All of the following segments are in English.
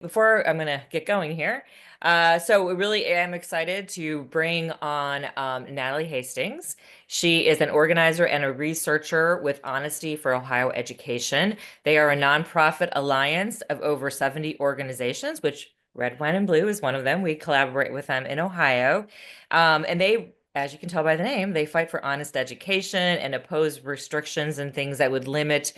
Before I'm going to get going here, so we really am excited to bring on Natalie Hastings. She is an organizer and a researcher with Honesty for Ohio Education. They are a nonprofit alliance of over 70 organizations, which Red, White, and Blue is one of them. We collaborate with them in Ohio. And they, as you can tell by the name, they fight for honest education and oppose restrictions and things that would limit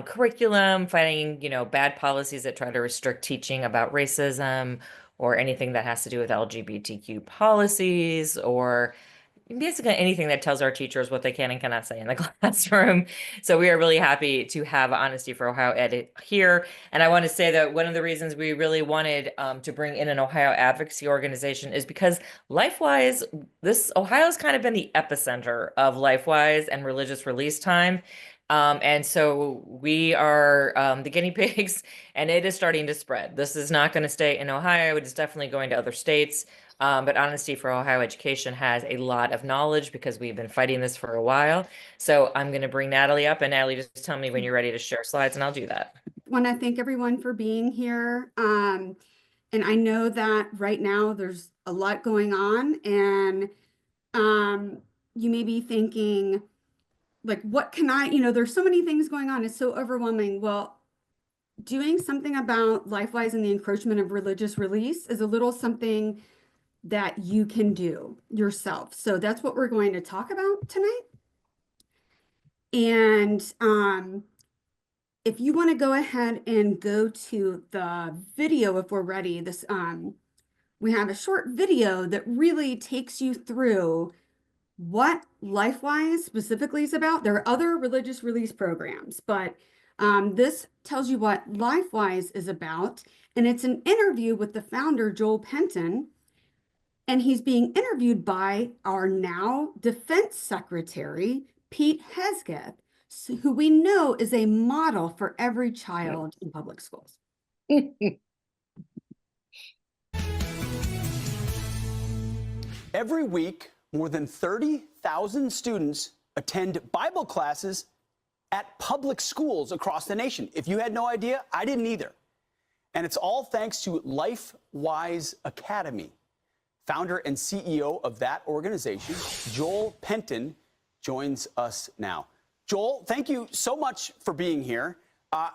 curriculum, fighting, bad policies that try to restrict teaching about racism or anything that has to do with LGBTQ policies or basically anything that tells our teachers what they can and cannot say in the classroom. So we are really happy to have Honesty for Ohio Ed here. And I want to say that one of the reasons we really wanted to bring in an Ohio advocacy organization is because Lifewise, Ohio's kind of been the epicenter of Lifewise and religious release time. And so we are the guinea pigs, and it is starting to spread. This is not going to stay in Ohio. It is definitely going to other states. But Honesty for Ohio Education has a lot of knowledge because we've been fighting this for a while. So I'm going to bring Natalie up, and Natalie, just tell me when you're ready to share slides, and I'll do that. Want to thank everyone for being here. And I know that right now there's a lot going on, and you may be thinking, like, what can there's so many things going on. It's so overwhelming. Well, doing something about Lifewise and the encroachment of religious release is a little something that you can do yourself. So that's what we're going to talk about tonight. And if you want to go ahead and go to the video, if we're ready, we have a short video that really takes you through what Lifewise specifically is about. There are other religious release programs, but this tells you what Lifewise is about. And it's an interview with the founder, Joel Penton, and he's being interviewed by our now Defense Secretary, Pete Hesketh, who we know is a model for every child in public schools. Every week, more than 30,000 students attend Bible classes at public schools across the nation. If you had no idea, I didn't either. And it's all thanks to Lifewise Academy. Founder and CEO of that organization, Joel Penton, joins us now. Joel, thank you so much for being here. I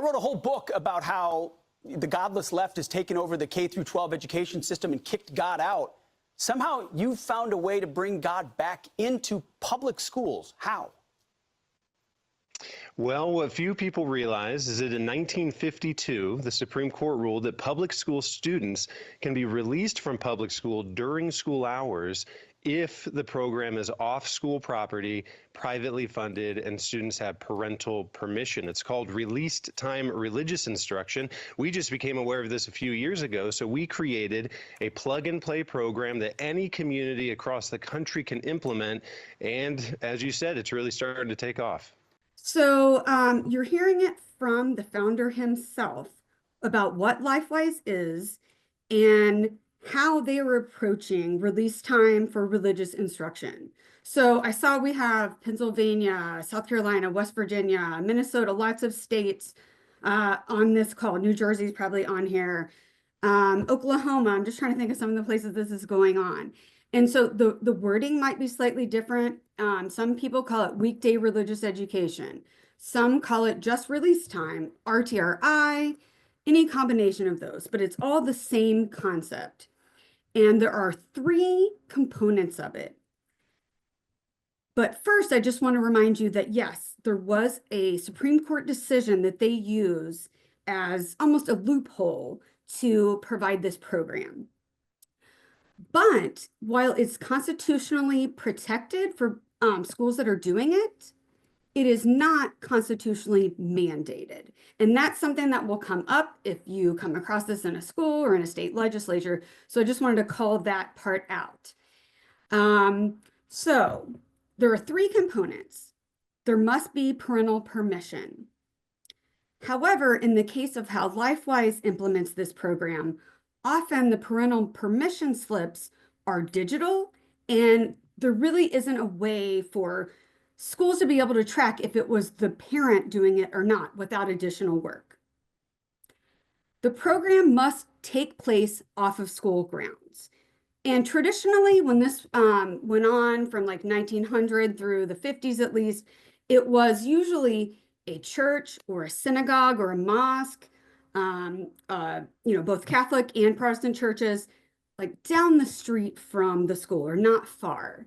wrote a whole book about how the godless left has taken over the K-12 education system and kicked God out. Somehow you've found a way to bring God back into public schools. How? Well, what few people realize is that in 1952, the Supreme Court ruled that public school students can be released from public school during school hours if the program is off school property, privately funded, and students have parental permission. It's called released time religious instruction. We just became aware of this a few years ago, so we created a plug and play program that any community across the country can implement. And as you said, it's really starting to take off. So you're hearing it from the founder himself about what Lifewise is and how they are approaching release time for religious instruction. So I saw we have Pennsylvania, South Carolina, West Virginia, Minnesota, lots of states on this call. New Jersey's probably on here. Oklahoma, I'm just trying to think of some of the places this is going on. And so the wording might be slightly different. Some people call it weekday religious education. Some call it just release time, RTRI, any combination of those, but it's all the same concept. And there are three components of it. But first, I just want to remind you that, yes, there was a Supreme Court decision that they use as almost a loophole to provide this program. But while it's constitutionally protected for schools that are doing it, it is not constitutionally mandated. And that's something that will come up if you come across this in a school or in a state legislature. So I just wanted to call that part out. So there are three components. There must be parental permission. However, in the case of how Lifewise implements this program, often the parental permission slips are digital, and there really isn't a way for schools to be able to track if it was the parent doing it or not without additional work. the program must take place off of school grounds. And traditionally, when this went on from like 1900 through the 50s at least, it was usually a church or a synagogue or a mosque, both Catholic and Protestant churches, like down the street from the school or not far.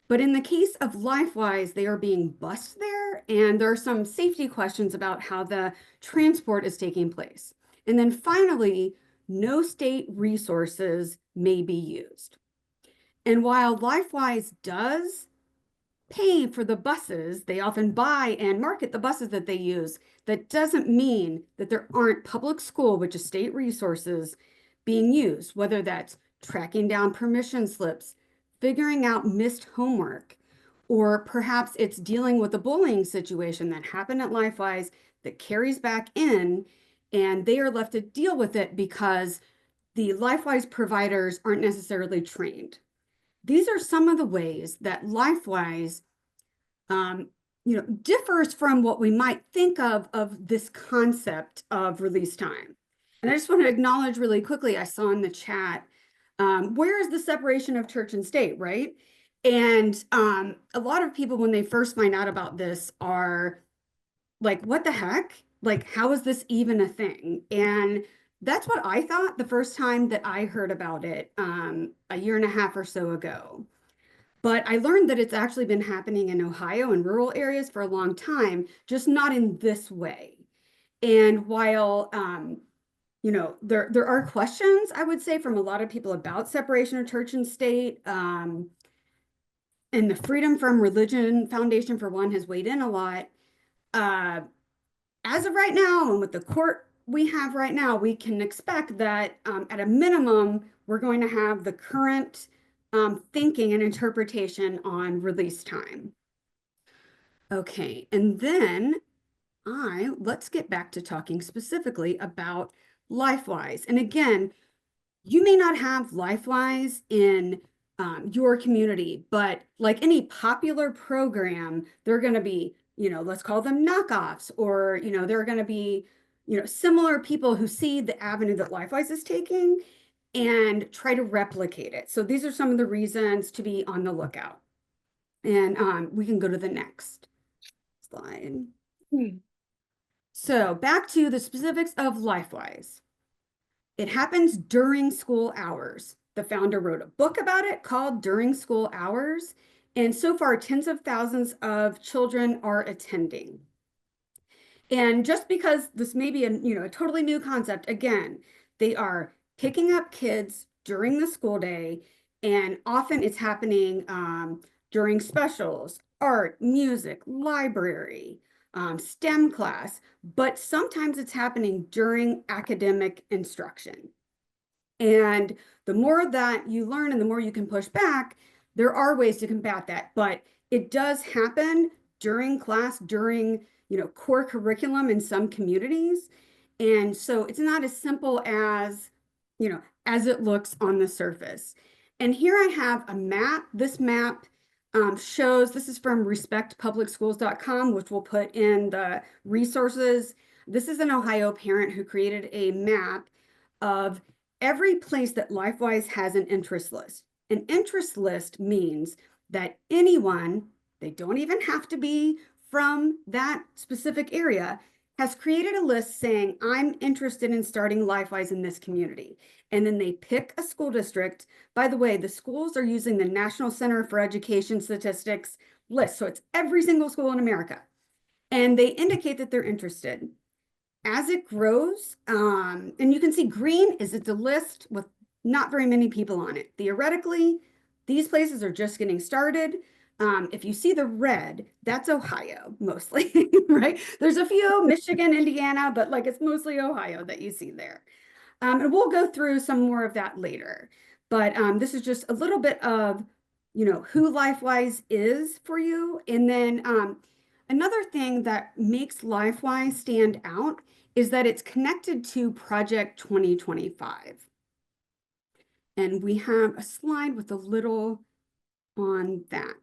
But in the case of Lifewise, they are being bused there, and there are some safety questions about how the transport is taking place. And then finally, no state resources may be used. And while Lifewise does pay for the buses, they often buy and market the buses that they use. That doesn't mean that there aren't public school, which is state resources, being used, whether that's tracking down permission slips, figuring out missed homework, or perhaps it's dealing with a bullying situation that happened at Lifewise that carries back in, and they are left to deal with it because the Lifewise providers aren't necessarily trained. These are some of the ways that Lifewise differs from what we might think of this concept of release time. And I just want to acknowledge really quickly, I saw in the chat, where is the separation of church and state, right? And a lot of people, when they first find out about this, are like, what the heck? Like, how is this even a thing? And that's what I thought the first time that I heard about it a year and a half or so ago. But I learned that it's actually been happening in Ohio and rural areas for a long time, just not in this way. And while there are questions, I would say, from a lot of people about separation of church and state, and the Freedom from Religion Foundation, for one, has weighed in a lot. As of right now, and with the court we have right now, we can expect that at a minimum, we're going to have the current thinking and interpretation on release time. Okay, and then let's get back to talking specifically about Lifewise. And again, you may not have Lifewise in your community, but like any popular program, they're going to be, let's call them knockoffs, or, there are going to be, similar people who see the avenue that Lifewise is taking and try to replicate it. So these are some of the reasons to be on the lookout. And we can go to the next slide. So back to the specifics of Lifewise. It happens during school hours. The founder wrote a book about it called During School Hours. And so far, tens of thousands of children are attending. And just because this may be a totally new concept, again, they are picking up kids during the school day, and often it's happening during specials, art, music, library, STEM class, but sometimes it's happening during academic instruction. And the more that you learn and the more you can push back, there are ways to combat that, but it does happen during class, during core curriculum in some communities. And so it's not as simple as it looks on the surface. And here I have a map. This map shows, this is from respectpublicschools.com, which we'll put in the resources. This is an Ohio parent who created a map of every place that Lifewise has an interest list. An interest list means that anyone, they don't even have to be from that specific area, has created a list saying, I'm interested in starting Lifewise in this community. And then they pick a school district. By the way, the schools are using the National Center for Education Statistics list. So it's every single school in America. And they indicate that they're interested. As it grows, and you can see green is it's a list with not very many people on it. Theoretically, these places are just getting started. If you see the red, that's Ohio mostly, right? There's a few, Michigan, Indiana, but like it's mostly Ohio that you see there. And we'll go through some more of that later. But this is just a little bit of, who Lifewise is for you. And then another thing that makes Lifewise stand out is that it's connected to Project 2025. And we have a slide with a little on that.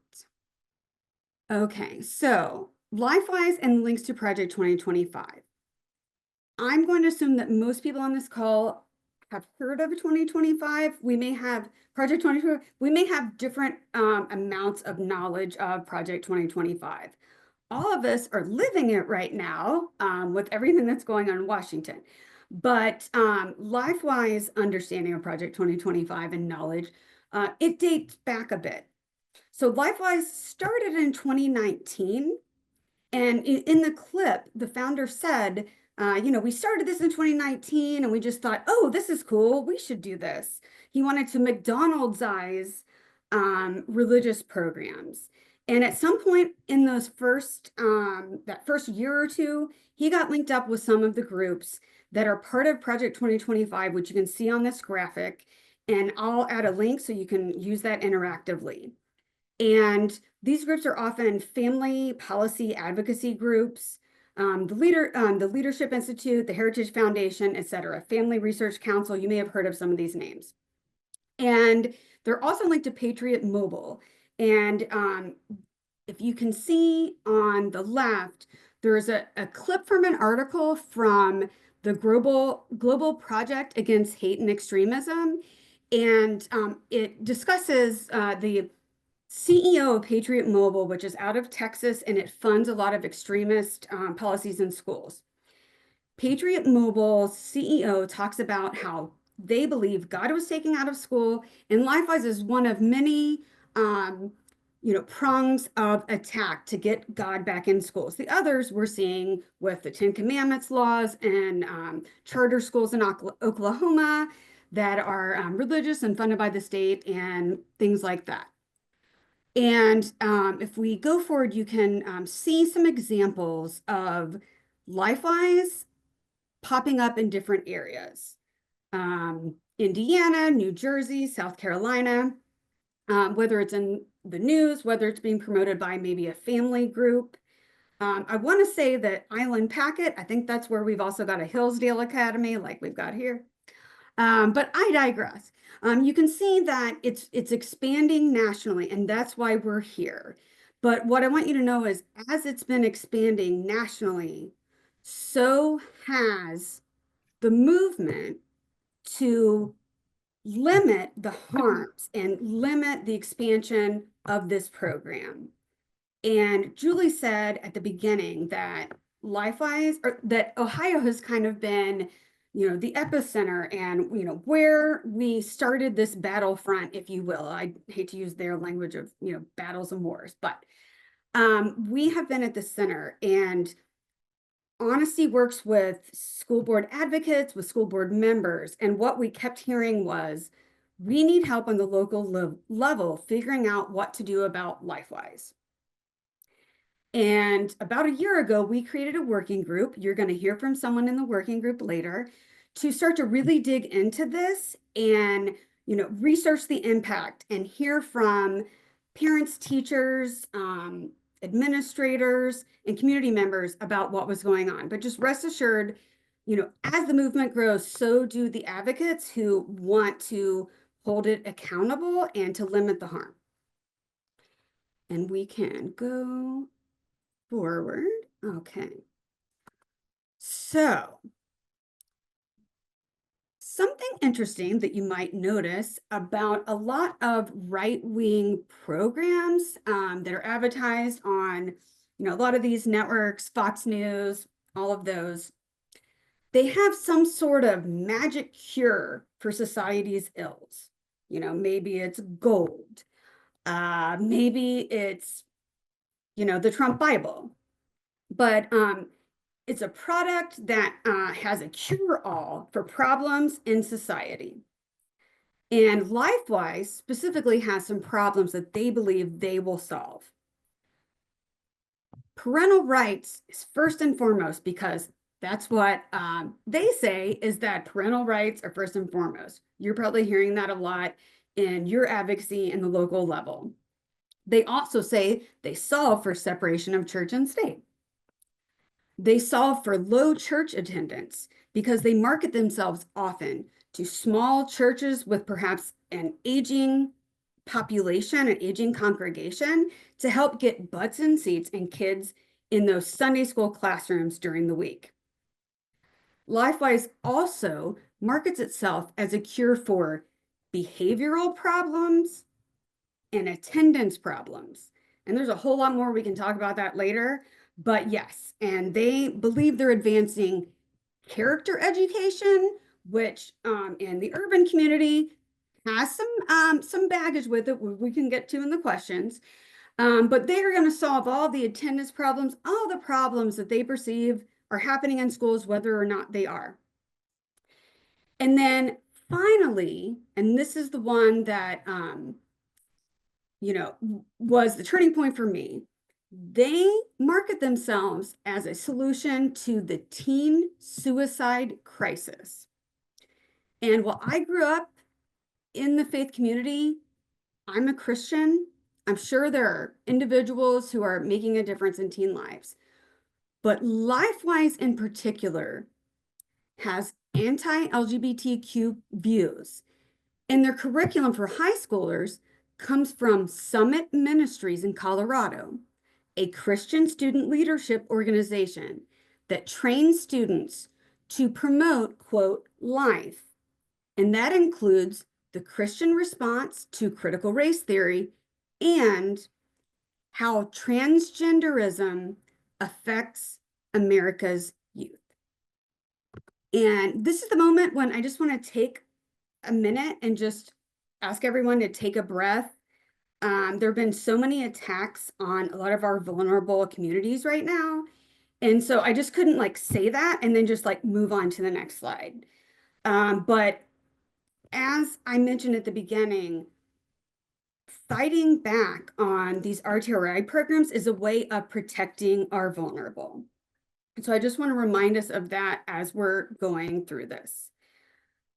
Okay, so Lifewise and links to Project 2025. I'm going to assume that most people on this call have heard of 2025. We may have Project 2025. We may have different amounts of knowledge of Project 2025. All of us are living it right now with everything that's going on in Washington. But Lifewise understanding of Project 2025 and knowledge, it dates back a bit. So Lifewise started in 2019. And in the clip, the founder said, we started this in 2019 and we just thought, oh, this is cool. We should do this. He wanted to McDonald's-ize religious programs. And at some point in those that first year or two, he got linked up with some of the groups that are part of Project 2025, which you can see on this graphic. And I'll add a link so you can use that interactively. And these groups are often family policy advocacy groups, the Leadership Institute, the Heritage Foundation, etc. Family Research Council. You may have heard of some of these names. And they're also linked to Patriot Mobile. And if you can see on the left, there's a clip from an article from the Global Project Against Hate and Extremism. And it discusses the CEO of Patriot Mobile, which is out of Texas, and it funds a lot of extremist policies in schools. Patriot Mobile's CEO talks about how they believe God was taken out of school, and Lifewise is one of many, prongs of attack to get God back in schools. The others we're seeing with the Ten Commandments laws and charter schools in Oklahoma that are religious and funded by the state and things like that. And if we go forward, you can see some examples of Lifewise popping up in different areas. Indiana, New Jersey, South Carolina, whether it's in the news, whether it's being promoted by maybe a family group. I want to say that Island Packet, I think that's where we've also got a Hillsdale Academy like we've got here. But I digress. You can see that it's expanding nationally, and that's why we're here. But what I want you to know is, as it's been expanding nationally, so has the movement to limit the harms and limit the expansion of this program. And Julie said at the beginning that Lifewise, or that Ohio has kind of been the epicenter and, where we started this battlefront, if you will. I hate to use their language of, battles and wars, but we have been at the center. And Honesty works with school board advocates, with school board members. And what we kept hearing was, we need help on the local level figuring out what to do about Lifewise. And about a year ago, we created a working group. You're going to hear from someone in the working group later to start to really dig into this and, research the impact and hear from parents, teachers, administrators, and community members about what was going on. But just rest assured, as the movement grows, so do the advocates who want to hold it accountable and to limit the harm. And we can go forward. Okay. So something interesting that you might notice about a lot of right-wing programs that are advertised on, a lot of these networks, Fox News, all of those, they have some sort of magic cure for society's ills. Maybe it's gold. Maybe it's the Trump Bible, but it's a product that has a cure-all for problems in society. And Lifewise specifically has some problems that they believe they will solve. Parental rights is first and foremost, because that's what they say, is that parental rights are first and foremost. You're probably hearing that a lot in your advocacy in the local level. They also say they solve for separation of church and state. They solve for low church attendance because they market themselves often to small churches with perhaps an aging population, an aging congregation, to help get butts in seats and kids in those Sunday school classrooms during the week. Lifewise also markets itself as a cure for behavioral problems and attendance problems. And there's a whole lot more we can talk about that later. But yes, and they believe they're advancing character education, which in the urban community has some baggage with it we can get to in the questions. But they are going to solve all the attendance problems, all the problems that they perceive are happening in schools, whether or not they are. And then finally, and this is the one that was the turning point for me. They market themselves as a solution to the teen suicide crisis. And while I grew up in the faith community, I'm a Christian. I'm sure there are individuals who are making a difference in teen lives. But Lifewise in particular has anti-LGBTQ views. And their curriculum for high schoolers comes from Summit Ministries in Colorado, a Christian student leadership organization that trains students to promote, quote, life. And that includes the Christian response to critical race theory and how transgenderism affects America's youth. And this is the moment when I just want to take a minute and just ask everyone to take a breath. There have been so many attacks on a lot of our vulnerable communities right now. And so I just couldn't like say that and then just like move on to the next slide. But as I mentioned at the beginning, fighting back on these RTRI programs is a way of protecting our vulnerable. So I just want to remind us of that as we're going through this.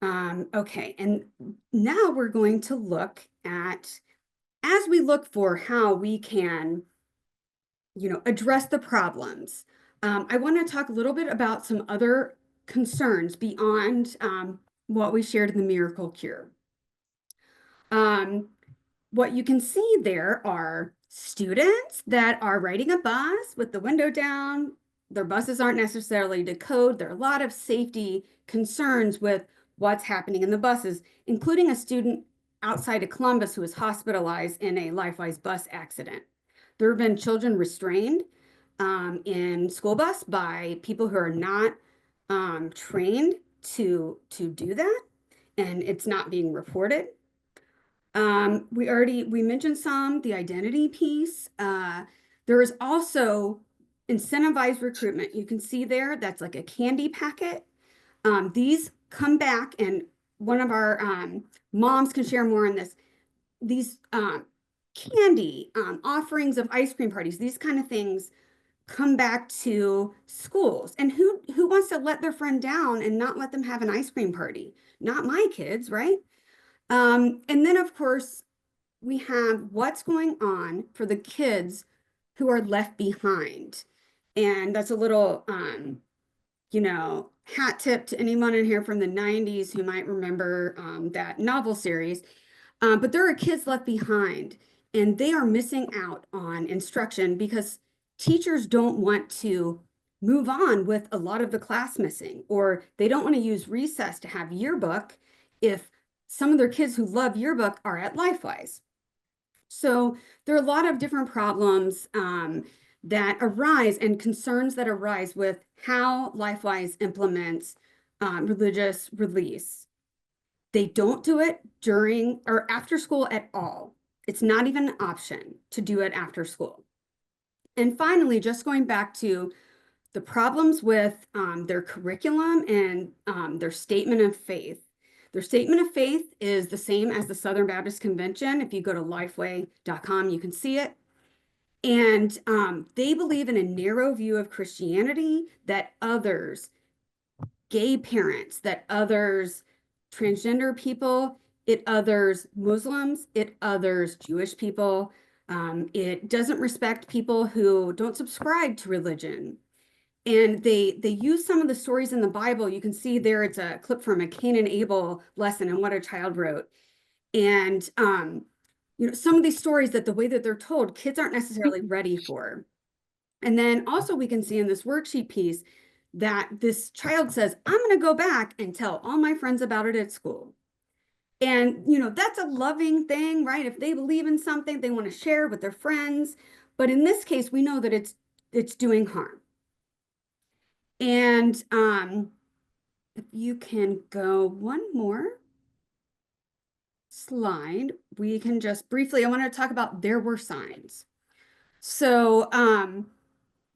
Okay, and now we're going to look at, as we look for how we can, address the problems. I want to talk a little bit about some other concerns beyond what we shared in the miracle cure. What you can see there are students that are riding a bus with the window down. Their buses aren't necessarily to code. There are a lot of safety concerns with what's happening in the buses, including a student outside of Columbus who was hospitalized in a Lifewise bus accident. There have been children restrained in school bus by people who are not trained to do that, and it's not being reported. We mentioned the identity piece. There is also incentivized recruitment. You can see there, that's like a candy packet. These come back, and one of our moms can share more on this. These candy offerings of ice cream parties, these kind of things come back to schools. And who wants to let their friend down and not let them have an ice cream party? Not my kids, right? And then of course, we have what's going on for the kids who are left behind. And that's a little, hat tip to anyone in here from the 90s who might remember that novel series. But there are kids left behind, and they are missing out on instruction because teachers don't want to move on with a lot of the class missing, or they don't want to use recess to have yearbook if some of their kids who love yearbook are at Lifewise. So there are a lot of different problems that arise and concerns that arise with how Lifewise implements religious release. They don't do it during or after school at all. It's not even an option to do it after school. And finally, just going back to the problems with their curriculum and their statement of faith. Their statement of faith is the same as the Southern Baptist Convention. If you go to lifeway.com, you can see it. And they believe in a narrow view of Christianity, that others, gay parents, that others, transgender people, it others Muslims, it others Jewish people. It doesn't respect people who don't subscribe to religion. And they use some of the stories in the Bible. You can see there, it's a clip from a Cain and Abel lesson and what a child wrote. And some of these stories, that the way that they're told, kids aren't necessarily ready for. And then also we can see in this worksheet piece, that this child says, I'm going to go back and tell all my friends about it at school. And, that's a loving thing, right? If they believe in something, they want to share with their friends. But in this case, we know that it's doing harm. And if you can go one more slide, we can just briefly, I want to talk about there were signs. So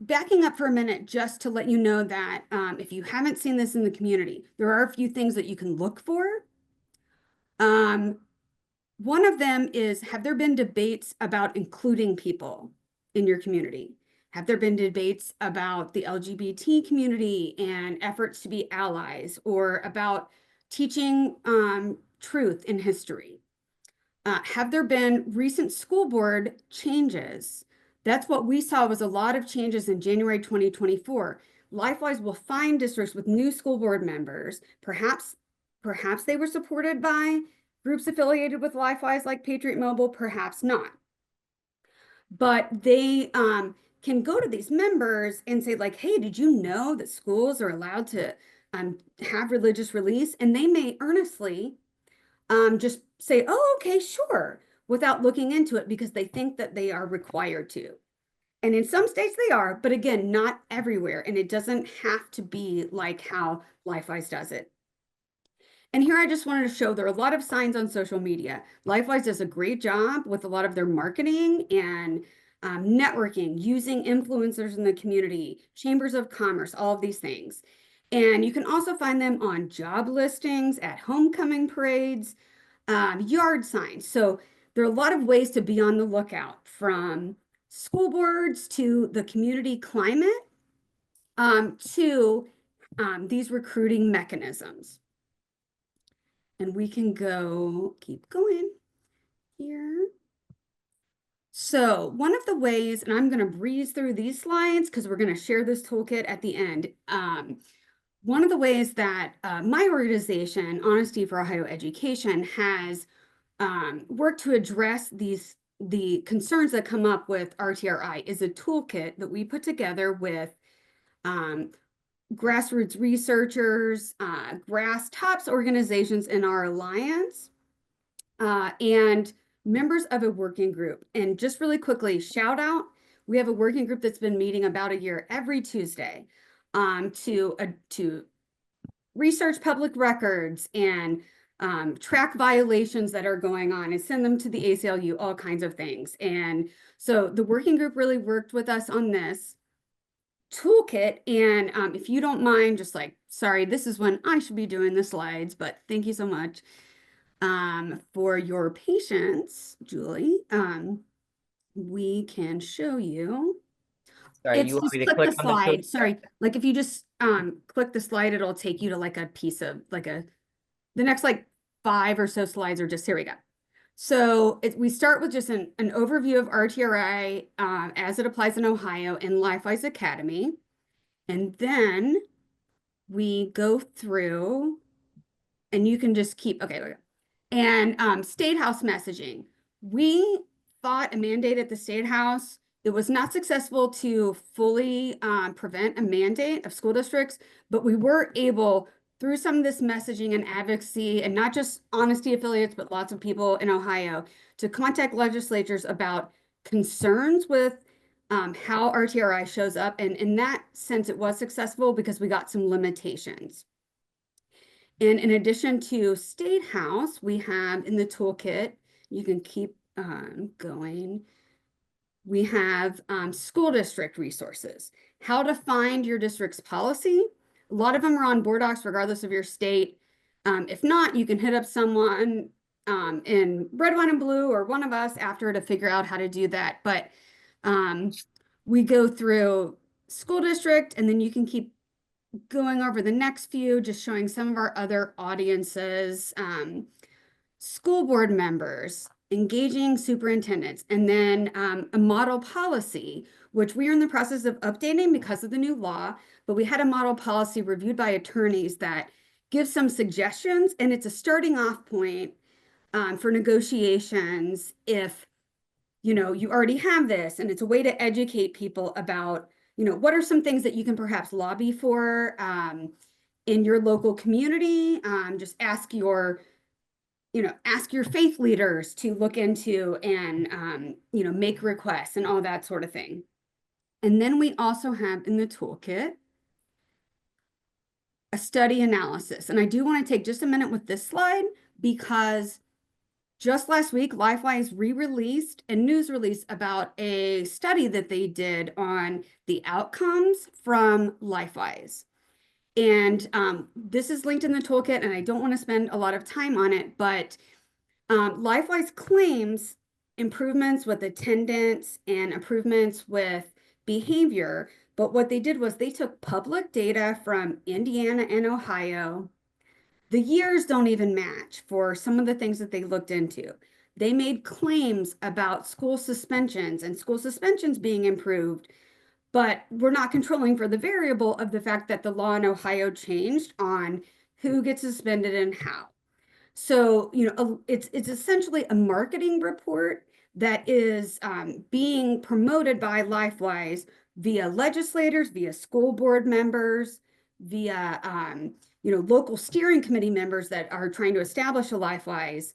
backing up for a minute, just to let you know that if you haven't seen this in the community, there are a few things that you can look for. One of them is, have there been debates about including people in your community? Have there been debates about the LGBT community and efforts to be allies, or about teaching truth in history? Have there been recent school board changes? That's what we saw, was a lot of changes in January 2024. Lifewise will find districts with new school board members. Perhaps they were supported by groups affiliated with Lifewise like Patriot Mobile, perhaps not. But they can go to these members and say, like, hey, did you know that schools are allowed to have religious release? And they may earnestly just say, oh, okay, sure, without looking into it, because they think that they are required to. And in some states they are, but again, not everywhere. And it doesn't have to be like how Lifewise does it. And here I just wanted to show there are a lot of signs on social media. Lifewise does a great job with a lot of their marketing and networking, using influencers in the community, chambers of commerce, all of these things. And you can also find them on job listings, at homecoming parades, yard signs. So there are a lot of ways to be on the lookout, from school boards to the community climate to these recruiting mechanisms. And we can keep going here. So one of the ways, and I'm going to breeze through these slides because we're going to share this toolkit at the end. One of the ways that my organization, Honesty for Ohio Education, has worked to address the concerns that come up with RTRI is a toolkit that we put together with grassroots researchers, grass tops organizations in our alliance, and members of a working group. And just really quickly, shout out, we have a working group that's been meeting about a year every Tuesday to research public records and track violations that are going on and send them to the ACLU, all kinds of things. And so the working group really worked with us on this toolkit. And if you don't mind, just like, sorry, this is when I should be doing the slides, but thank you so much for your patience, Julie. We can show you. Sorry, It's you want just me to click click the on the slide. toolkit? Sorry, like if you just click the slide, it'll take you to like a piece of the next like 5 or so slides are just, here we go. So we start with just an overview of RTRI as it applies in Ohio and Lifewise Academy. And then we go through, and you can just keep, okay, and State House messaging. We fought a mandate at the State House. It was not successful to fully prevent a mandate of school districts, but we were able, through some of this messaging and advocacy, and not just Honesty affiliates, but lots of people in Ohio, to contact legislatures about concerns with how RTRI shows up. And in that sense, it was successful because we got some limitations. And in addition to State House, we have in the toolkit, you can keep going, we have school district resources, how to find your district's policy. A lot of them are on board docs, regardless of your state. If not, you can hit up someone in red, white, and blue, or one of us after, to figure out how to do that. But we go through school district, and then you can keep going over the next few, just showing some of our other audiences, school board members, engaging superintendents, and then a model policy, which we are in the process of updating because of the new law, but we had a model policy reviewed by attorneys that gives some suggestions, and it's a starting off point for negotiations if you already have this, and it's a way to educate people about what are some things that you can perhaps lobby for in your local community? Just ask your faith leaders to look into and, make requests and all that sort of thing. And then we also have in the toolkit a study analysis. And I do want to take just a minute with this slide because just last week, Lifewise re-released a news release about a study that they did on the outcomes from Lifewise. And this is linked in the toolkit, and I don't want to spend a lot of time on it, but Lifewise claims improvements with attendance and improvements with behavior. But what they did was they took public data from Indiana and Ohio. The years don't even match for some of the things that they looked into. They made claims about school suspensions and school suspensions being improved, but we're not controlling for the variable of the fact that the law in Ohio changed on who gets suspended and how. So, it's essentially a marketing report that is being promoted by Lifewise via legislators, via school board members, via local steering committee members that are trying to establish a Lifewise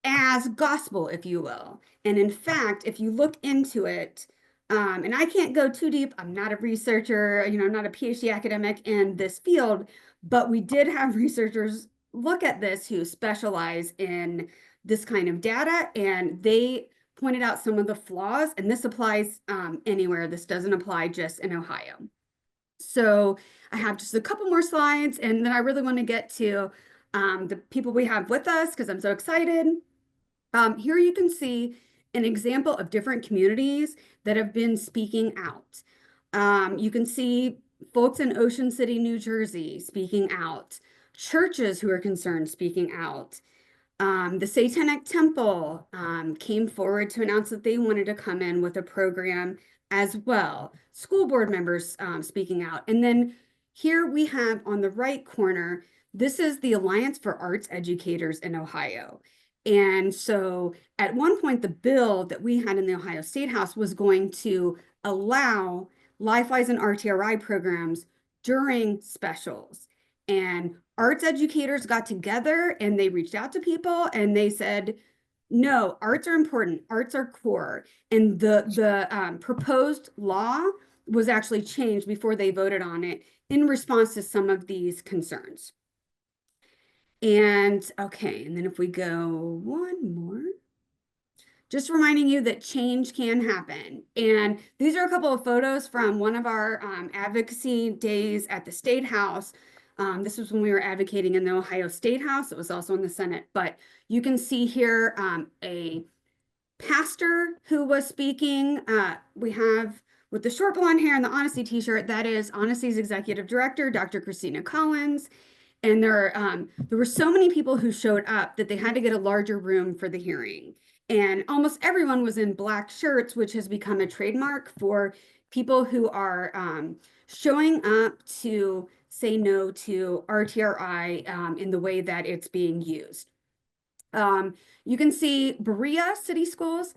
as gospel, if you will. And in fact, if you look into it, and I can't go too deep, I'm not a researcher, I'm not a PhD academic in this field, but we did have researchers look at this who specialize in this kind of data, and they pointed out some of the flaws, and this applies anywhere. This doesn't apply just in Ohio. So I have just a couple more slides, and then I really want to get to the people we have with us because I'm so excited. Here you can see an example of different communities that have been speaking out. You can see folks in Ocean City, New Jersey speaking out, churches who are concerned speaking out. The Satanic Temple came forward to announce that they wanted to come in with a program as well. School board members speaking out. And then here we have on the right corner, this is the Alliance for Arts Educators in Ohio. And so at one point, the bill that we had in the Ohio State House was going to allow Lifewise and RTRI programs during specials. And arts educators got together and they reached out to people and they said, no, arts are important. Arts are core. And the proposed law was actually changed before they voted on it in response to some of these concerns. And okay, and then if we go one more, just reminding you that change can happen. And these are a couple of photos from one of our advocacy days at the State House. This was when we were advocating in the Ohio State House. It was also in the Senate, but you can see here a pastor who was speaking. We have with the short blonde hair and the Honesty t-shirt, that is Honesty's executive director, Dr. Christina Collins. And there were so many people who showed up that they had to get a larger room for the hearing. And almost everyone was in black shirts, which has become a trademark for people who are showing up to say no to RTRI in the way that it's being used. You can see Berea City Schools.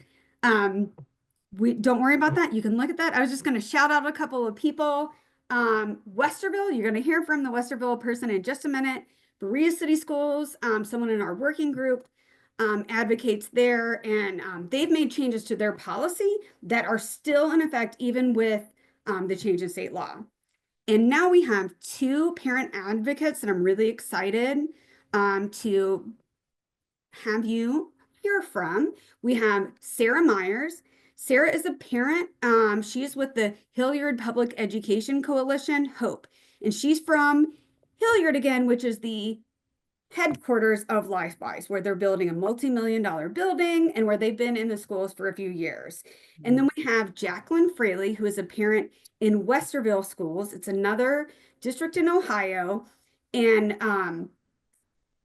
We don't worry about that. You can look at that. I was just going to shout out a couple of people. Westerville, you're going to hear from the Westerville person in just a minute. Berea City Schools, someone in our working group advocates there, and they've made changes to their policy that are still in effect even with the change in state law. And now we have two parent advocates that I'm really excited to have you hear from. We have Sarah Myers. Sarah is a parent. She's with the Hilliard Public Education Coalition, HOPE. And she's from Hilliard again, which is the headquarters of Lifewise, where they're building a multi-million-dollar building and where they've been in the schools for a few years. And then we have Jacqueline Fraley, who is a parent in Westerville Schools. It's another district in Ohio. And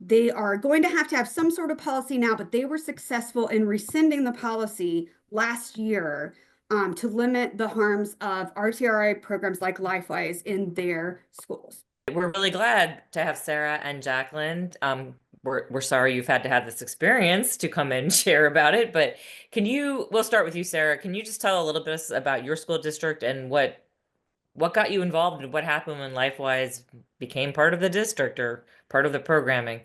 they are going to have some sort of policy now, but they were successful in rescinding the policy last year to limit the harms of RTRI programs like Lifewise in their schools. We're really glad to have Sarah and Jacqueline. We're sorry you've had to have this experience to come and share about it, but we'll start with you, Sarah. Can you just tell a little bit about your school district and what what got you involved and what happened when Lifewise became part of the district or part of the programming?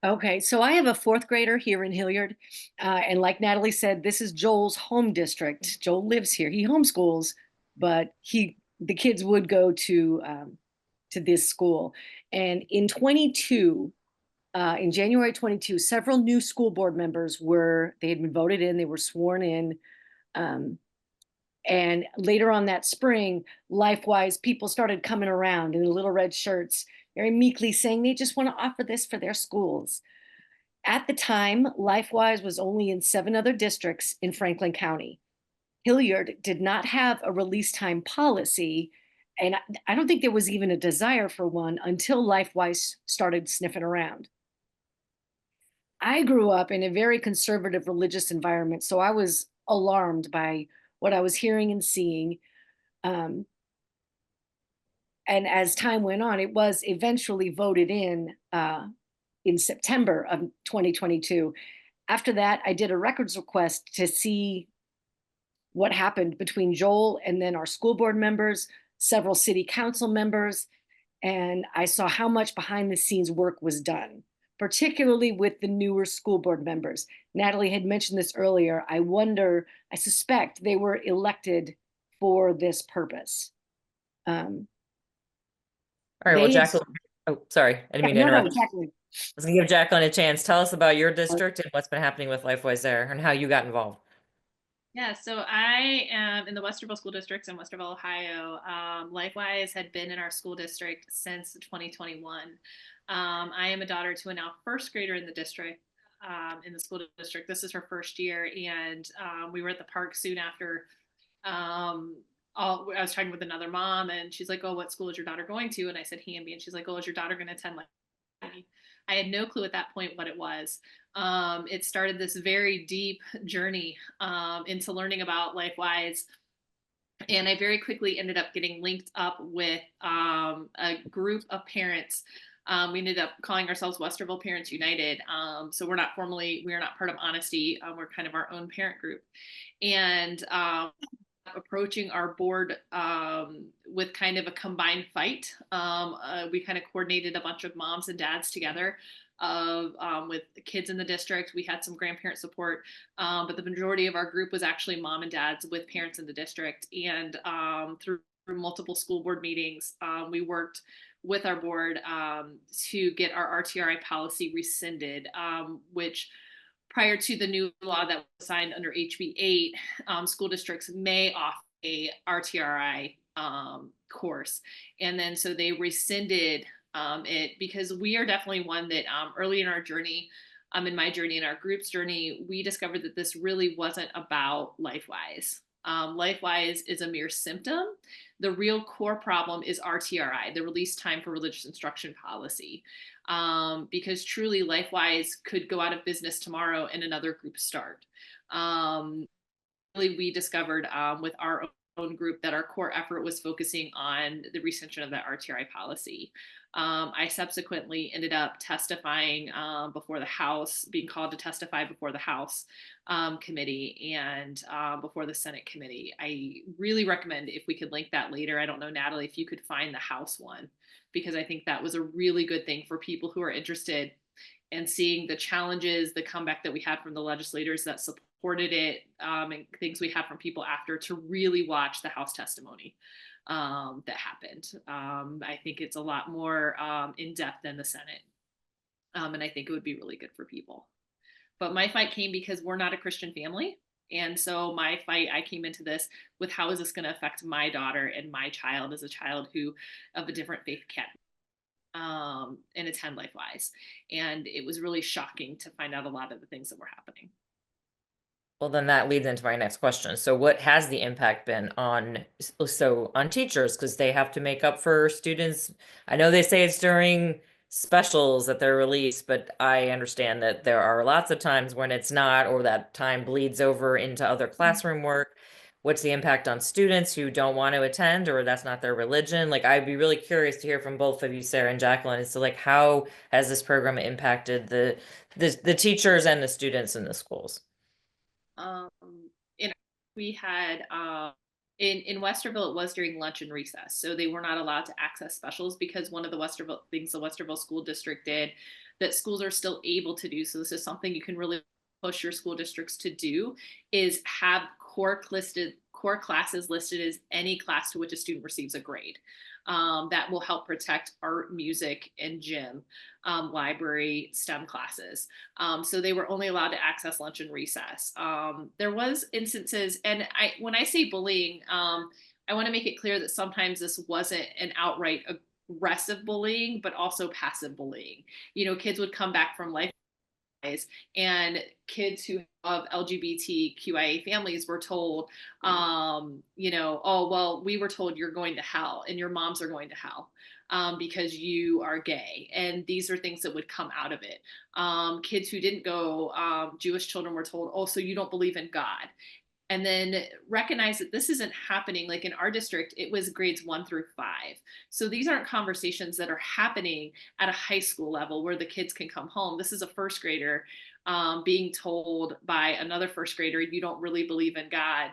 Okay, so I have a fourth grader here in Hilliard. And like Natalie said, this is Joel's home district. Joel lives here. He homeschools, but the kids would go to this school. And in January 22, several new school board members they had been voted in, they were sworn in. And later on that spring, Lifewise people started coming around in the little red shirts, very meekly saying they just want to offer this for their schools. At the time, Lifewise was only in 7 other districts in Franklin County. Hilliard did not have a release time policy, and I don't think there was even a desire for one until Lifewise started sniffing around. I grew up in a very conservative religious environment, so I was alarmed by what I was hearing and seeing. Um, and as time went on, it was eventually voted in September of 2022. After that, I did a records request to see what happened between Joel and then our school board members, several city council members, and I saw how much behind the scenes work was done, particularly with the newer school board members. Natalie had mentioned this earlier. I suspect they were elected for this purpose. All right, well, They had, Jacqueline, oh, sorry, I didn't mean to no, interrupt. exactly. I was gonna give Jacqueline a chance. Tell us about your district and what's been happening with Lifewise there and how you got involved. Yeah, so I am in the Westerville School Districts in Westerville, Ohio. Likewise had been in our school district since 2021. I am a daughter to a now first grader in the district, in the school district. This is her first year, and we were at the park soon after. I was talking with another mom, and she's like, "Oh, what school is your daughter going to?" And I said, "Hamby," and she's like, "Oh, is your daughter going to attend Likewise?" I had no clue at that point what it was. It started this very deep journey into learning about Lifewise. And I very quickly ended up getting linked up with a group of parents. We ended up calling ourselves Westerville Parents United. So we are not part of Honesty. We're kind of our own parent group. And approaching our board with kind of a combined fight. We kind of coordinated a bunch of moms and dads together with the kids in the district. We had some grandparent support, but the majority of our group was actually mom and dads with parents in the district. And through multiple school board meetings, we worked with our board to get our RTRI policy rescinded, which prior to the new law that was signed under HB 8, school districts may offer a RTRI course. And then so they rescinded it because we are definitely one that early in our journey, in my journey, in our group's journey, we discovered that this really wasn't about Lifewise. Lifewise is a mere symptom. The real core problem is RTRI, the release time for religious instruction policy. Because truly Lifewise could go out of business tomorrow and another group start. Really, we discovered with our own group that our core effort was focusing on the rescission of that RTRI policy. I subsequently ended up testifying before the House, being called to testify before the House committee and before the Senate committee. I really recommend, if we could link that later, I don't know, Natalie, if you could find the House one, because I think that was a really good thing for people who are interested in seeing the challenges, the comeback that we had from the legislators that supported it, and things we had from people after, to really watch the House testimony that happened. I think it's a lot more in depth than the Senate. And I think it would be really good for people. But my fight came because we're not a Christian family. And so my fight, I came into this with, how is this going to affect my daughter and my child as a child who of a different faith and attend Lifewise. And it was really shocking to find out a lot of the things that were happening. Well, then that leads into my next question. So what has the impact been on teachers, because they have to make up for students? I know they say it's during specials that they're released, but I understand that there are lots of times when it's not, or that time bleeds over into other classroom work. What's the impact on students who don't want to attend, or that's not their religion? Like, I'd be really curious to hear from both of you, Sarah and Jacqueline, as to like, how has this program impacted the teachers and the students in the schools? And we had In Westerville, it was during lunch and recess. So they were not allowed to access specials because one of the Westerville things the Westerville school district did that schools are still able to do. So this is something you can really push your school districts to do, is have core classes listed as any class to which a student receives a grade. That will help protect art, music, and gym, library, STEM classes. So they were only allowed to access lunch and recess. There was instances, and when I say bullying, I want to make it clear that sometimes this wasn't an outright aggressive bullying, but also passive bullying. Kids would come back from life, and kids who of LGBTQIA families were told, oh, well, we were told you're going to hell and your moms are going to hell because you are gay. And these are things that would come out of it. Kids who didn't go, Jewish children were told, oh, so you don't believe in God. And then recognize that this isn't happening. Like in our district, it was grades 1 through 5. So these aren't conversations that are happening at a high school level where the kids can come home. This is a first grader being told by another first grader, you don't really believe in God,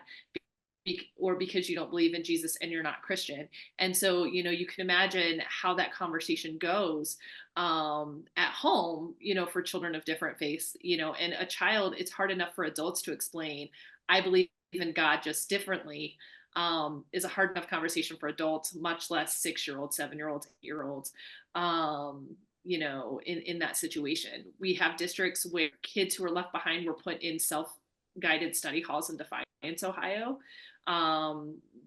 or because you don't believe in Jesus and you're not Christian. And so, you can imagine how that conversation goes at home, for children of different faiths, and a child, it's hard enough for adults to explain, I believe in God just differently, is a hard enough conversation for adults, much less 6-year-olds, 7-year-olds, 8-year-olds, in that situation. We have districts where kids who are left behind were put in self-guided study halls in Defiance, Ohio.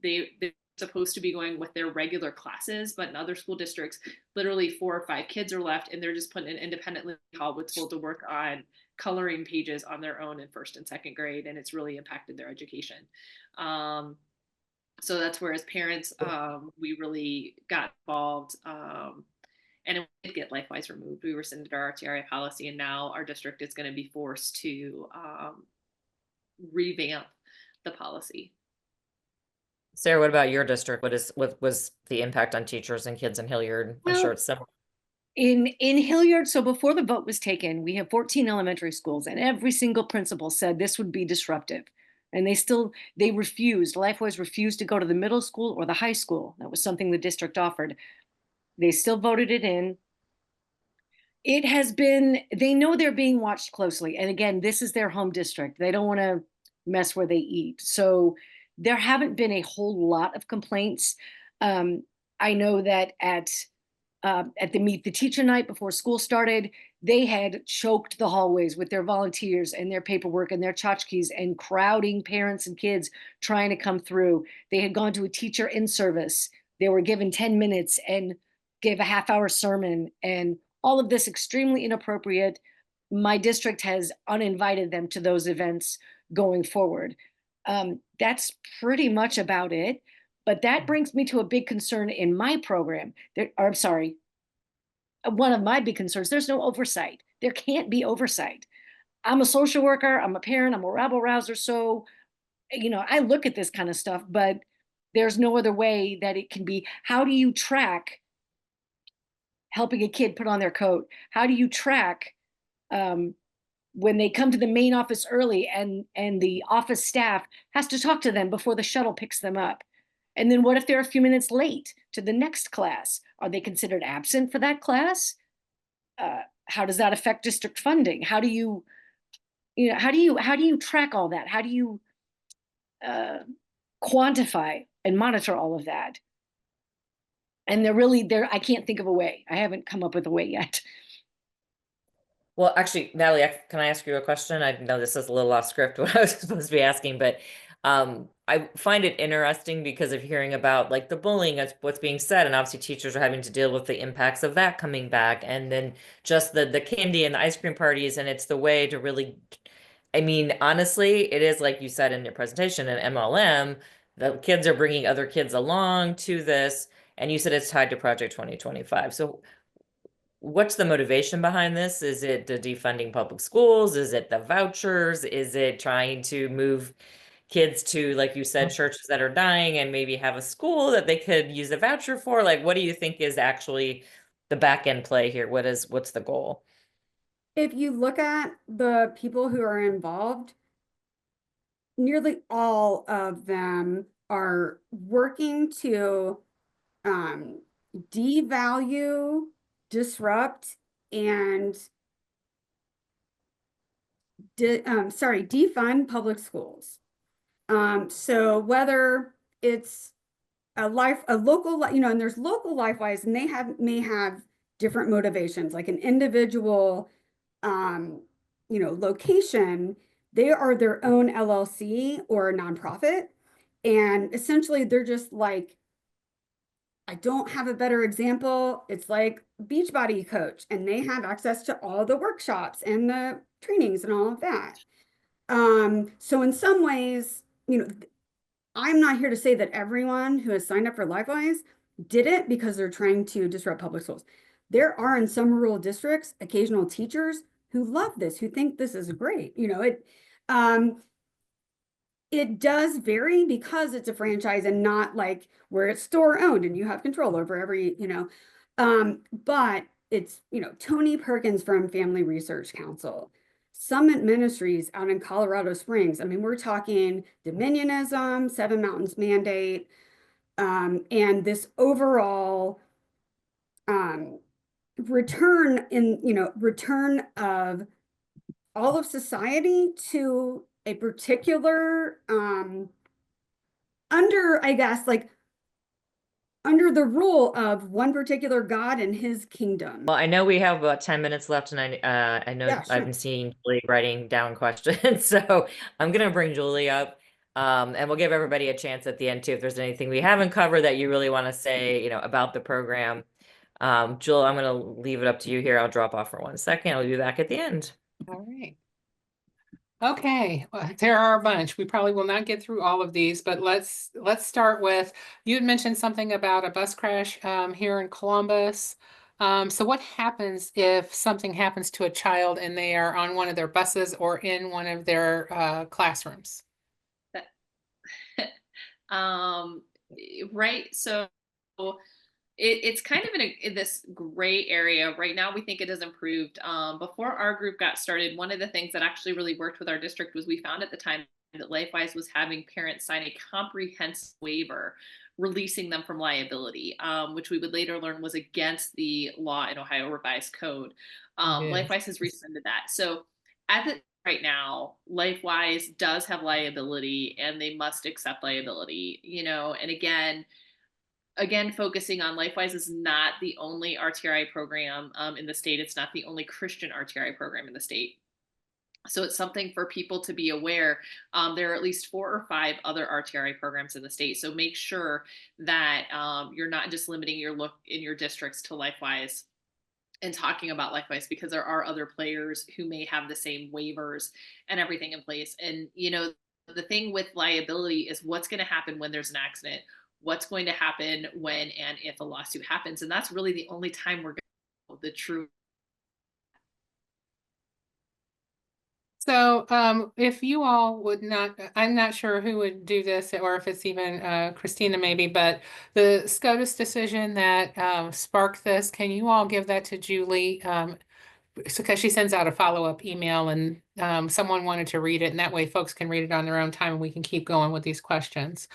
They're supposed to be going with their regular classes, but in other school districts, literally 4 or 5 kids are left and they're just put in an independent living hall with told to work on coloring pages on their own in 1st and 2nd grade, and it's really impacted their education. So that's where, as parents, we really got involved, and it did get Lifewise removed. We rescinded our RTRI policy, and now our district is going to be forced to revamp the policy. Sarah, what about your district? What was the impact on teachers and kids in Hilliard? I'm sure it's similar. In Hilliard, so before the vote was taken, we have 14 elementary schools, and every single principal said this would be disruptive. And they refused, Lifewise refused to go to the middle school or the high school. That was something the district offered. They still voted it in. It has been, they know they're being watched closely. And again, this is their home district. They don't want to mess where they eat. So there haven't been a whole lot of complaints. I know that at the Meet the Teacher night before school started, they had choked the hallways with their volunteers and their paperwork and their tchotchkes and crowding parents and kids trying to come through. They had gone to a teacher in service. They were given 10 minutes and gave a half-hour sermon, and all of this extremely inappropriate. My district has uninvited them to those events going forward. That's pretty much about it. But that brings me to a big concern in my program. I'm sorry, one of my big concerns, there's no oversight. There can't be oversight. I'm a social worker, I'm a parent, I'm a rabble rouser. So, I look at this kind of stuff, but there's no other way that it can be. How do you track helping a kid put on their coat? How do you track when they come to the main office early and the office staff has to talk to them before the shuttle picks them up? And then what if they're a few minutes late to the next class? Are they considered absent for that class? How does that affect district funding? How do you track all that? How do you quantify and monitor all of that? And I can't think of a way. I haven't come up with a way yet. Well, actually, Natalie, can I ask you a question? I know this is a little off script what I was supposed to be asking, but I find it interesting because of hearing about like the bullying, that's what's being said, and obviously teachers are having to deal with the impacts of that coming back, and then just the candy and the ice cream parties, and it's the way to really, I mean, honestly, it is like you said in your presentation, an MLM, the kids are bringing other kids along to this, and you said it's tied to Project 2025. So what's the motivation behind this? Is it the defunding public schools? Is it the vouchers? Is it trying to move kids to, like you said, churches that are dying and maybe have a school that they could use a voucher for? Like, what do you think is actually the back end play here? What's the goal? If you look at the people who are involved, nearly all of them are working to devalue, disrupt, and defund public schools. So whether it's a local, and there's local Lifewise, and they may have different motivations, like an individual, location, they are their own LLC or a nonprofit. And essentially they're just like, I don't have a better example. It's like Beachbody Coach, and they have access to all the workshops and the trainings and all of that. So in some ways, I'm not here to say that everyone who has signed up for Lifewise did it because they're trying to disrupt public schools. There are in some rural districts occasional teachers who love this, who think this is great. It does vary because it's a franchise and not like where it's store owned and you have control over every, but it's, Tony Perkins from Family Research Council, Summit Ministries out in Colorado Springs. I mean, we're talking Dominionism, Seven Mountains Mandate, and this overall return of all of society to a particular under the rule of one particular God and his kingdom. Well, I know we have about 10 minutes left, and I know Yeah, sure. I've been seeing Julie writing down questions, so I'm gonna bring Julie up, and we'll give everybody a chance at the end too if there's anything we haven't covered that you really want to say, about the program. Julie, I'm gonna leave it up to you here. I'll drop off for 1 second. I'll be back at the end. All right. Okay, well, there are a bunch. We probably will not get through all of these, but let's start with, you had mentioned something about a bus crash here in Columbus. So what happens if something happens to a child and they are on one of their buses or in one of their classrooms? Right. So it's kind of in this gray area. Right now, we think it has improved. Before our group got started, one of the things that actually really worked with our district was we found at the time that Lifewise was having parents sign a comprehensive waiver releasing them from liability, which we would later learn was against the law in Ohio Revised Code. Lifewise has rescinded that. So right now, Lifewise does have liability and they must accept liability, and again, focusing on Lifewise is not the only RTRI program in the state. It's not the only Christian RTRI program in the state. So it's something for people to be aware. There are at least 4 or 5 other RTRI programs in the state. So make sure that you're not just limiting your look in your districts to Lifewise and talking about Lifewise, because there are other players who may have the same waivers and everything in place. And, the thing with liability is what's going to happen when there's an accident, what's going to happen when and if a lawsuit happens. And that's really the only time we're going to know the true. So if you all would not, I'm not sure who would do this or if it's even Christina maybe, but the SCOTUS decision that sparked this, can you all give that to Julie? Because she sends out a follow-up email and someone wanted to read it, and that way folks can read it on their own time and we can keep going with these questions.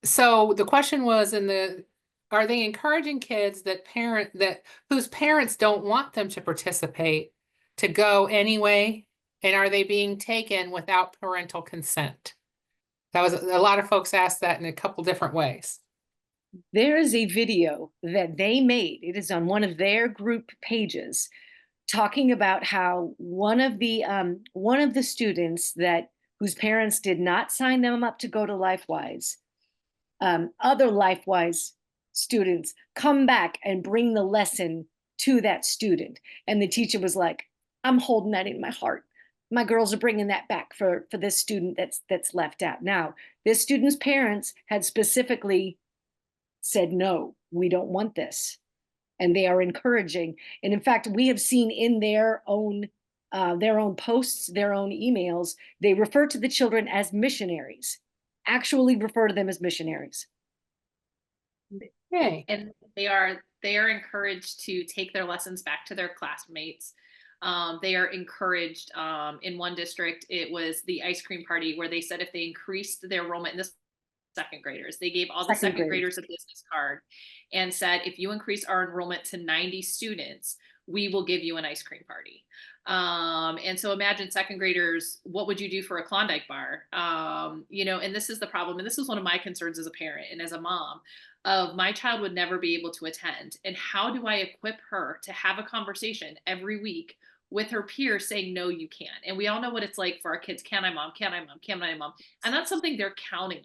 So the question was are they encouraging kids whose parents don't want them to participate to go anyway? And are they being taken without parental consent? That was a lot of folks asked that in a couple different ways. There is a video that they made. It is on one of their group pages talking about how one of the students whose parents did not sign them up to go to Lifewise, other Lifewise students come back and bring the lesson to that student. And the teacher was like, I'm holding that in my heart. My girls are bringing that back for this student that's left out. Now, this student's parents had specifically said, no, we don't want this. And they are encouraging. And in fact, we have seen in their own posts, their own emails, they refer to the children as missionaries, actually refer to them as missionaries. Okay. And they are encouraged to take their lessons back to their classmates. They are encouraged. In one district, it was the ice cream party where they said if they increased their enrollment, in this second graders, they gave all the Second second grade. graders a business card and said, if you increase our enrollment to 90 students, we will give you an ice cream party. And so imagine second graders, what would you do for a Klondike bar? And this is the problem. And this is one of my concerns as a parent and as a mom of my child would never be able to attend. And how do I equip her to have a conversation every week with her peers saying, no, you can't. And we all know what it's like for our kids. Can I, mom? Can I, mom? Can I, mom? And that's something they're counting on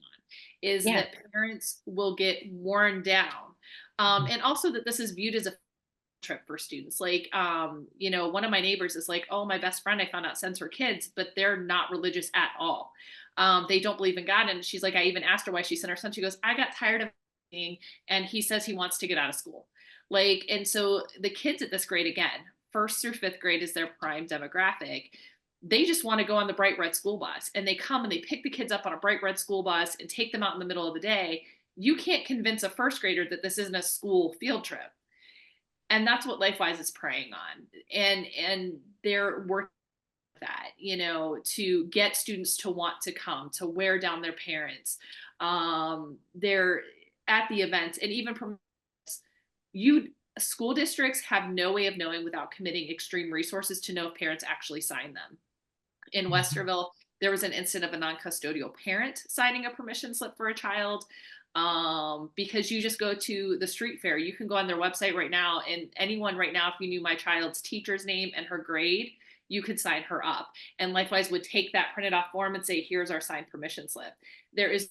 is Yeah. that parents will get worn down. And also that this is viewed as a trip for students. Like, one of my neighbors is like, oh, my best friend, I found out sends her kids, but they're not religious at all. They don't believe in God. And she's like, I even asked her why she sent her son. She goes, I got tired of being, and he says he wants to get out of school. Like, and so the kids at this grade, again, first through fifth grade is their prime demographic. They just want to go on the bright red school bus, and they come and they pick the kids up on a bright red school bus and take them out in the middle of the day. You can't convince a first grader that this isn't a school field trip. And that's what Lifewise is preying on. And they're working with that, to get students to want to come, to wear down their parents. They're at the events, and even from school districts have no way of knowing without committing extreme resources to know if parents actually sign them. In Westerville, there was an incident of a non-custodial parent signing a permission slip for a child. Because you just go to the street fair. You can go on their website right now, and anyone right now, if you knew my child's teacher's name and her grade, you could sign her up. And Lifewise would take that printed off form and say, here's our signed permission slip. There is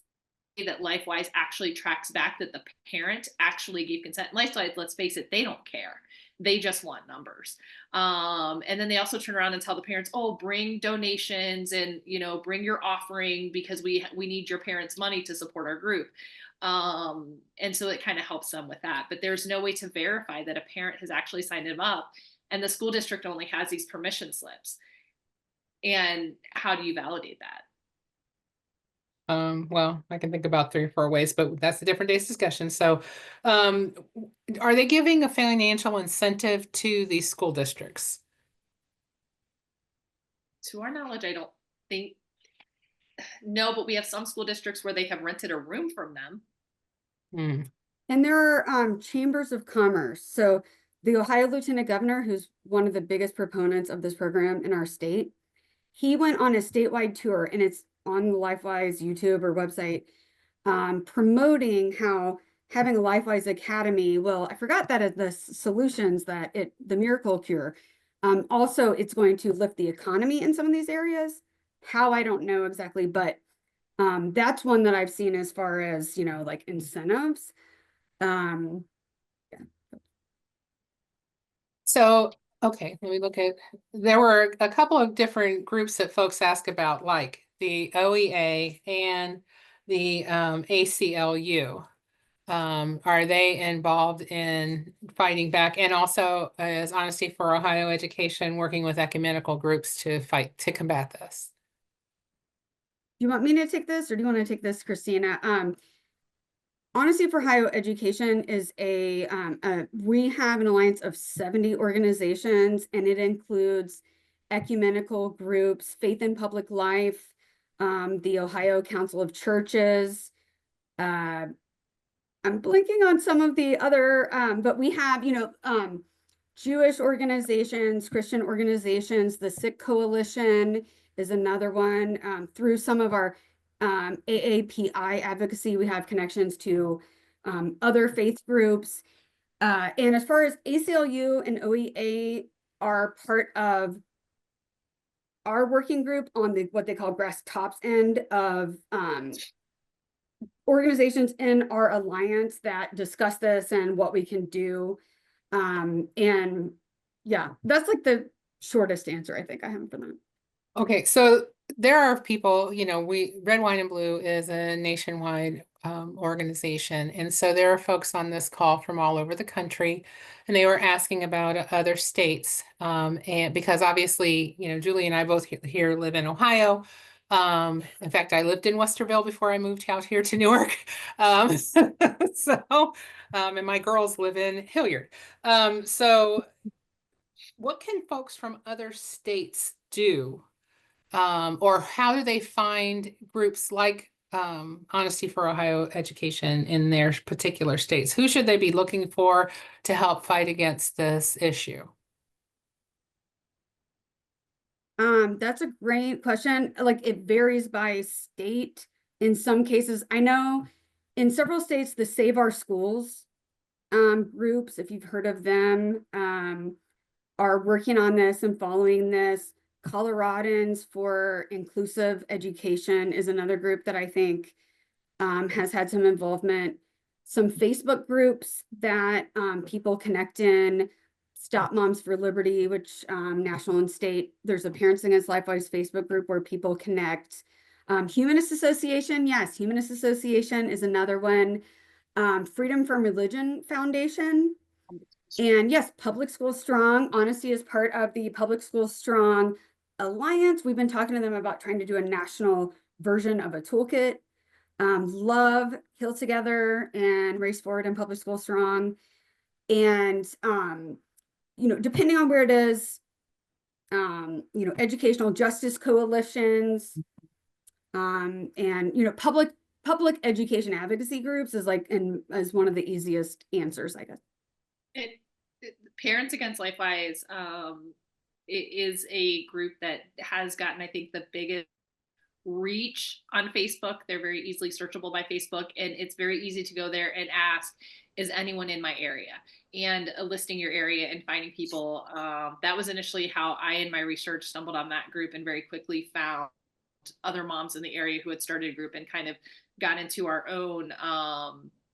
that Lifewise actually tracks back that the parent actually gave consent. Lifewise, let's face it, they don't care. They just want numbers. And then they also turn around and tell the parents, oh, bring donations and, bring your offering because we need your parents' money to support our group. And so it kind of helps them with that. But there's no way to verify that a parent has actually signed them up. And the school district only has these permission slips. And how do you validate that? Well, I can think about 3 or 4 ways, but that's a different day's discussion. So, are they giving a financial incentive to these school districts? To our knowledge, I don't think, no, but we have some school districts where they have rented a room from them. And there are chambers of commerce. So the Ohio Lieutenant Governor, who's one of the biggest proponents of this program in our state, he went on a statewide tour, and it's on the Lifewise YouTube or website, promoting how having a Lifewise Academy, well, I forgot that as the solutions that the miracle cure. Also, it's going to lift the economy in some of these areas. How, I don't know exactly, but that's one that I've seen as far as, like incentives. Yeah. So, okay, let me look at, there were a couple of different groups that folks ask about, like the OEA and the ACLU. Are they involved in fighting back? And also, is Honesty for Ohio Education working with ecumenical groups to combat this? Do you want me to take this, or do you want to take this, Christina? Honesty for Ohio Education is we have an alliance of 70 organizations, and it includes ecumenical groups, Faith in Public Life, the Ohio Council of Churches. I'm blanking on some of the other, but we have, Jewish organizations, Christian organizations. The Sikh Coalition is another one. Through some of our AAPI advocacy, we have connections to other faith groups. And as far as ACLU and OEA are part of our working group on what they call grass tops end of organizations in our alliance that discuss this and what we can do. And yeah, that's like the shortest answer I think I have for that. Okay, so there are people, Red, Wine, and Blue is a nationwide organization. And so there are folks on this call from all over the country, and they were asking about other states. And because obviously, Julie and I both here live in Ohio. In fact, I lived in Westerville before I moved out here to Newark. And my girls live in Hilliard. So what can folks from other states do? Or how do they find groups like Honesty for Ohio Education in their particular states? Who should they be looking for to help fight against this issue? That's a great question. Like, it varies by state. In some cases, I know in several states, the Save Our Schools groups, if you've heard of them, are working on this and following this. Coloradans for Inclusive Education is another group that I think has had some involvement. Some Facebook groups that people connect in. Stop Moms for Liberty, which national and state. There's a Parents Against Lifewise Facebook group where people connect. Humanist Association, yes, Humanist Association is another one. Freedom from Religion Foundation. And yes, Public School Strong. Honesty is part of the Public School Strong Alliance. We've been talking to them about trying to do a national version of a toolkit. Love, Heal Together, and Race Forward and Public School Strong. And, you know, depending on where it is, you know, educational justice coalitions, and, you know, public education advocacy groups is like, as one of the easiest answers, I guess. Parents Against Lifewise is a group that has gotten, I think, the biggest reach on Facebook. They're very easily searchable by Facebook, and it's very easy to go there and ask, is anyone in my area? And listing your area and finding people. That was initially how I, in my research, stumbled on that group and very quickly found other moms in the area who had started a group and kind of got into our own,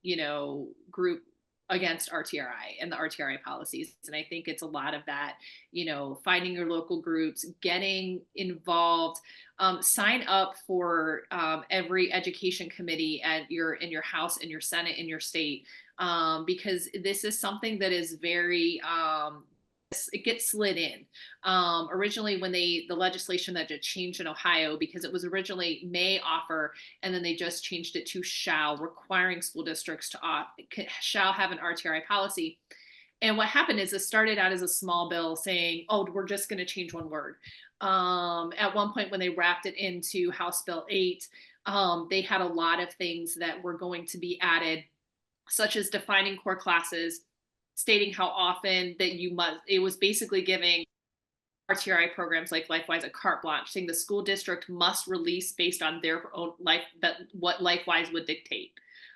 you know, group against RTRI and the RTRI policies. And I think it's a lot of that, you know, finding your local groups, getting involved, sign up for every education committee in your House, in your Senate, in your state, because this is something that is very, it gets slid in. Originally, when the legislation that just changed in Ohio, because it was originally may offer, and then they just changed it to shall, requiring school districts to shall have an RTRI policy. And what happened is it started out as a small bill saying, oh, we're just going to change one word. At one point when they wrapped it into House Bill 8, they had a lot of things that were going to be added, such as defining core classes, stating how often that you must, it was basically giving RTRI programs like Lifewise a carte blanche, saying the school district must release based on their own life, that what Lifewise would dictate,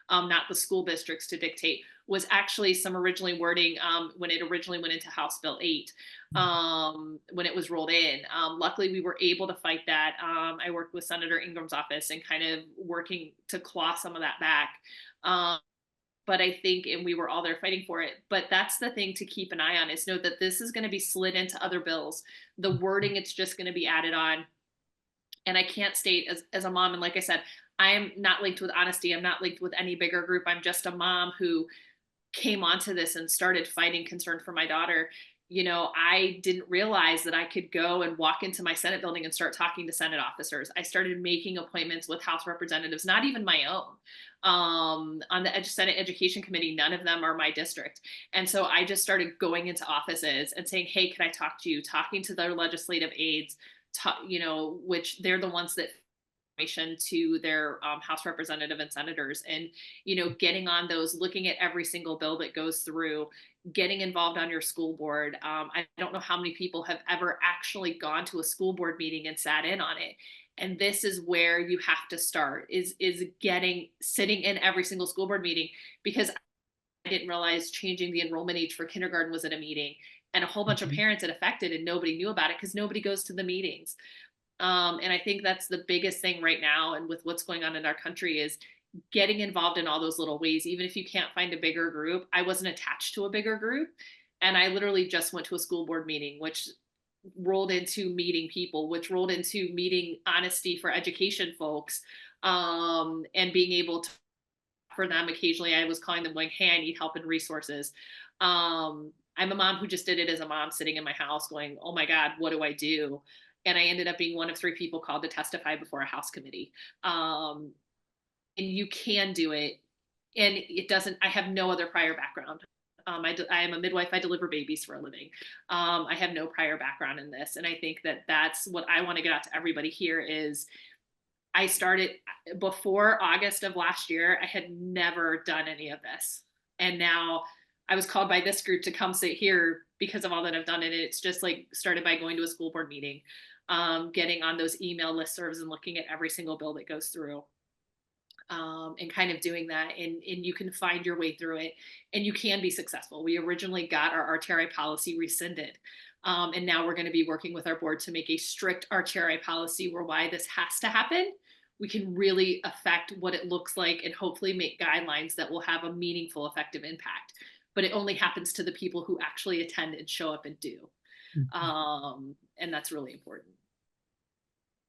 not the school districts to dictate, was actually some originally wording when it originally went into House Bill 8, when it was rolled in. Luckily, we were able to fight that. I worked with Senator Ingram's office and kind of working to claw some of that back. But I think, and we were all there fighting for it, but that's the thing to keep an eye on, is know that this is going to be slid into other bills. The wording, it's just going to be added on. And I can't state as a mom, and like I said, I'm not linked with Honesty. I'm not linked with any bigger group. I'm just a mom who came onto this and started fighting concern for my daughter. You know, I didn't realize that I could go and walk into my Senate building and start talking to Senate officers. I started making appointments with House representatives, not even my own. On the Senate Education Committee, none of them are my district. And so I just started going into offices and saying, hey, can I talk to you? Talking to their legislative aides, you know, which they're the ones that to their House representative and senators, and, you know, getting on those, looking at every single bill that goes through, getting involved on your school board. I don't know how many people have ever actually gone to a school board meeting and sat in on it. And this is where you have to start, is sitting in every single school board meeting, because I didn't realize changing the enrollment age for kindergarten was at a meeting, and a whole bunch of parents it affected, and nobody knew about it because nobody goes to the meetings. And I think that's the biggest thing right now, and with what's going on in our country, is getting involved in all those little ways. Even if you can't find a bigger group, I wasn't attached to a bigger group, and I literally just went to a school board meeting, which rolled into meeting people, which rolled into meeting Honesty for Education folks, and being able to, for them, occasionally I was calling them going, hey, I need help and resources. I'm a mom who just did it as a mom, sitting in my house going, oh my God, what do I do? And I ended up being one of 3 people called to testify before a House committee. And you can do it. And it doesn't, I have no other prior background. I am a midwife. I deliver babies for a living. I have no prior background in this. And I think that that's what I want to get out to everybody here is I started before August of last year. I had never done any of this. And now I was called by this group to come sit here because of all that I've done. And it's just like started by going to a school board meeting, getting on those email listservs and looking at every single bill that goes through. And kind of doing that, and you can find your way through it, and you can be successful. We originally got our RTRI policy rescinded, and now we're going to be working with our board to make a strict RTRI policy where why this has to happen. We can really affect what it looks like and hopefully make guidelines that will have a meaningful, effective impact. But it only happens to the people who actually attend and show up and do. And that's really important.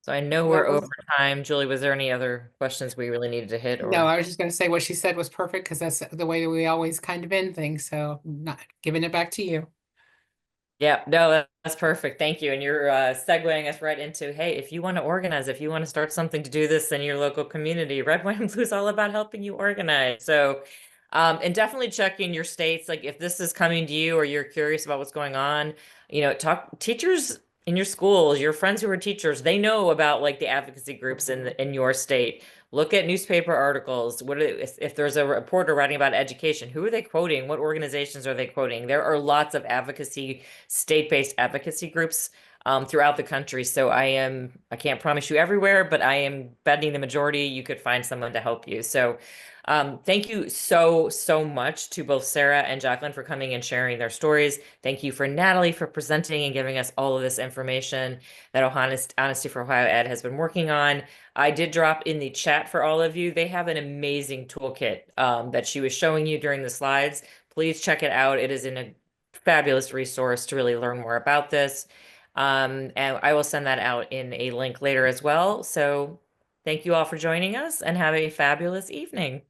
So I know we're over time. Julie, was there any other questions we really needed to hit? Or? No, I was just going to say what she said was perfect because that's the way that we always kind of end things. So not giving it back to you. Yeah, no, that's perfect. Thank you. And you're segueing us right into, hey, if you want to organize, if you want to start something to do this in your local community, Red, White, and Blue is all about helping you organize. So, and definitely check in your states. Like if this is coming to you or you're curious about what's going on, talk teachers in your schools, your friends who are teachers, they know about like the advocacy groups in your state. Look at newspaper articles. If there's a reporter writing about education, who are they quoting? What organizations are they quoting? There are lots of state-based advocacy groups throughout the country. So I can't promise you everywhere, but I am betting the majority you could find someone to help you. So thank you so much to both Sarah and Jacqueline for coming and sharing their stories. Thank you for Natalie for presenting and giving us all of this information that Honesty for Ohio Ed has been working on. I did drop in the chat for all of you. They have an amazing toolkit that she was showing you during the slides. Please check it out. It is a fabulous resource to really learn more about this. And I will send that out in a link later as well. So thank you all for joining us and have a fabulous evening.